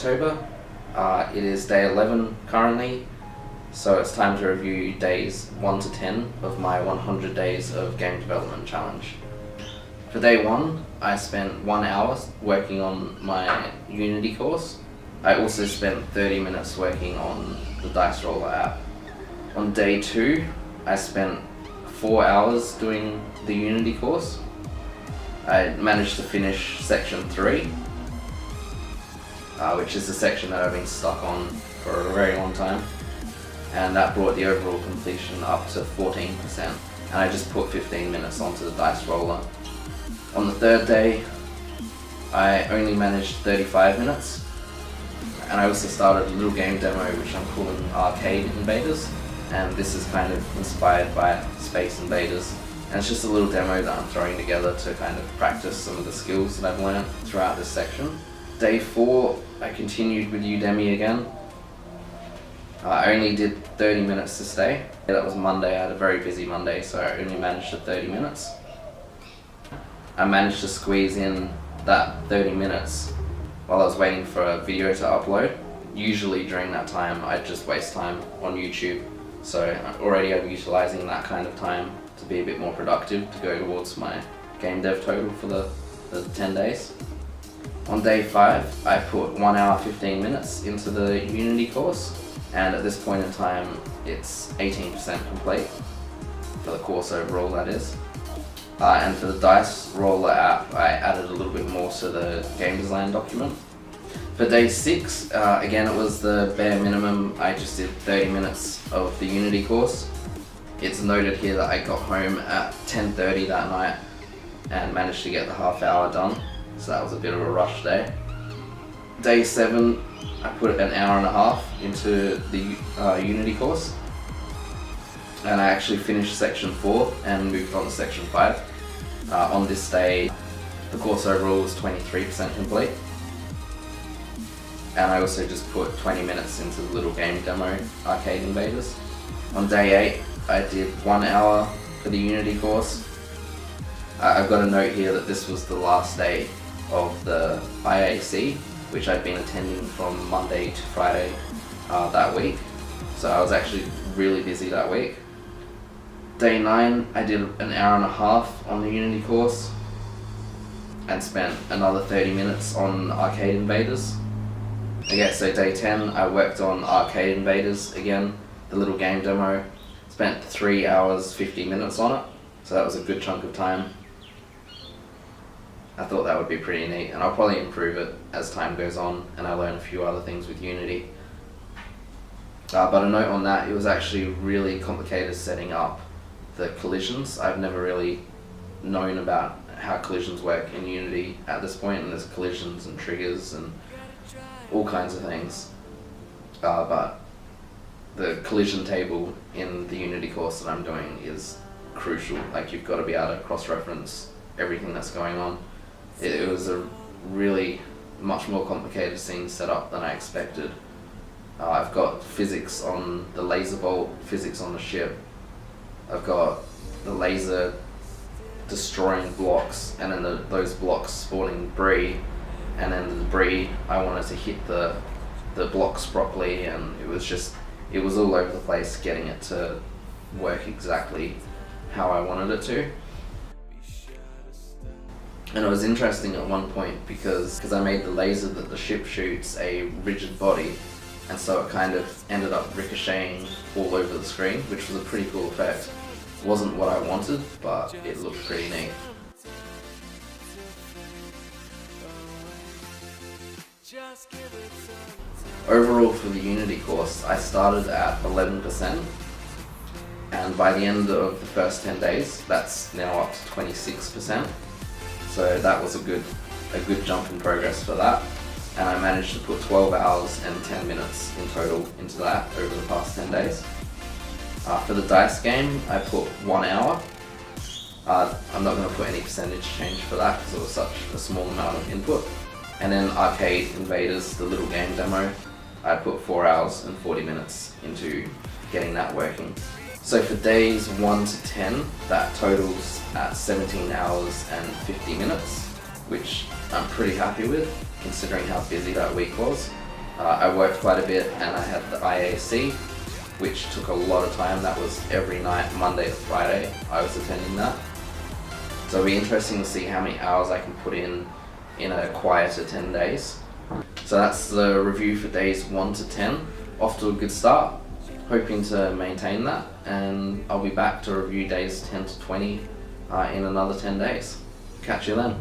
October. It is day 11 currently, so it's time to review days 1 to 10 of my 100 days of game development challenge. For day 1, I spent 1 hour working on my Unity course. I also spent 30 minutes working on the Dice Roller app. On day 2, I spent 4 hours doing the Unity course. I managed to finish section 3, which is the section that I've been stuck on for a very long time, and that brought the overall completion up to 14%, and I just put 15 minutes onto the Dice Roller. On the 3rd day, I only managed 35 minutes, and I also started a little game demo which I'm calling Arcade Invaders, and this is kind of inspired by Space Invaders, and it's just a little demo that I'm throwing together to kind of practice some of the skills that I've learned throughout this section. Day 4, I continued with Udemy again. I only did 30 minutes this day. That was Monday. I had a very busy Monday, so I only managed to 30 minutes. I managed to squeeze in that 30 minutes while I was waiting for a video to upload. Usually during that time, I'd just waste time on YouTube. So already I'm utilizing that kind of time to be a bit more productive to go towards my game dev total for the 10 days. On day 5, I put 1 hour 15 minutes into the Unity course, and at this point in time, it's 18% complete for the course overall, that is. And for the Dice Roller app, I added a little bit more to the game design document. For day 6, again, it was the bare minimum. I just did 30 minutes of the Unity course. It's noted here that I got home at 10:30 that night and managed to get the half hour done, so that was a bit of a rush day. Day 7, I put an hour and a half into the Unity course, and I actually finished section 4 and moved on to section 5. On this day, the course overall was 23% complete, and I also just put 20 minutes into the little game demo, Arcade Invaders. On day 8, I did 1 hour for the Unity course. I've got a note here that this was the last day of the IAC, which I'd been attending from Monday to Friday that week, so I was actually really busy that week. Day 9, I did an hour and a half on the Unity course and spent another 30 minutes on Arcade Invaders. Okay, so day 10, I worked on Arcade Invaders again, the little game demo. Spent 3 hours 50 minutes on it, so that was a good chunk of time. I thought that would be pretty neat, and I'll probably improve it as time goes on and I learn a few other things with Unity. But a note on that, it was actually really complicated setting up the collisions. I've never really known about how collisions work in Unity at this point, and there's collisions and triggers and all kinds of things. But the collision table in the Unity course that I'm doing is crucial. Like, you've got to be able to cross-reference everything that's going on. It was a really much more complicated scene setup than I expected. I've got physics on the laser bolt, physics on the ship. I've got the laser destroying blocks, and then those blocks spawning debris, and then the debris, I wanted to hit the blocks properly, and it was all over the place getting it to work exactly how I wanted it to. And it was interesting at one point because I made the laser that the ship shoots a rigid body, and so it kind of ended up ricocheting all over the screen, which was a pretty cool effect. It wasn't what I wanted, but it looked pretty neat. Overall for the Unity course, I started at 11%, and by the end of the first 10 days, that's now up to 26%. So that was a good jump in progress for that, and I managed to put 12 hours and 10 minutes in total into that over the past 10 days. For the dice game, I put 1 hour. I'm not going to put any percentage change for that because it was such a small amount of input. And then Arcade Invaders, the little game demo, I put 4 hours and 40 minutes into getting that working. So for days 1 to 10, that totals at 17 hours and 50 minutes, which I'm pretty happy with, considering how busy that week was. I worked quite a bit, and I had the IAC, which took a lot of time. That was every night, Monday to Friday, I was attending that. So it'll be interesting to see how many hours I can put in a quieter 10 days. So that's the review for days 1 to 10. Off to a good start, hoping to maintain that, and I'll be back to review days 10 to 20 in another 10 days. Catch you then.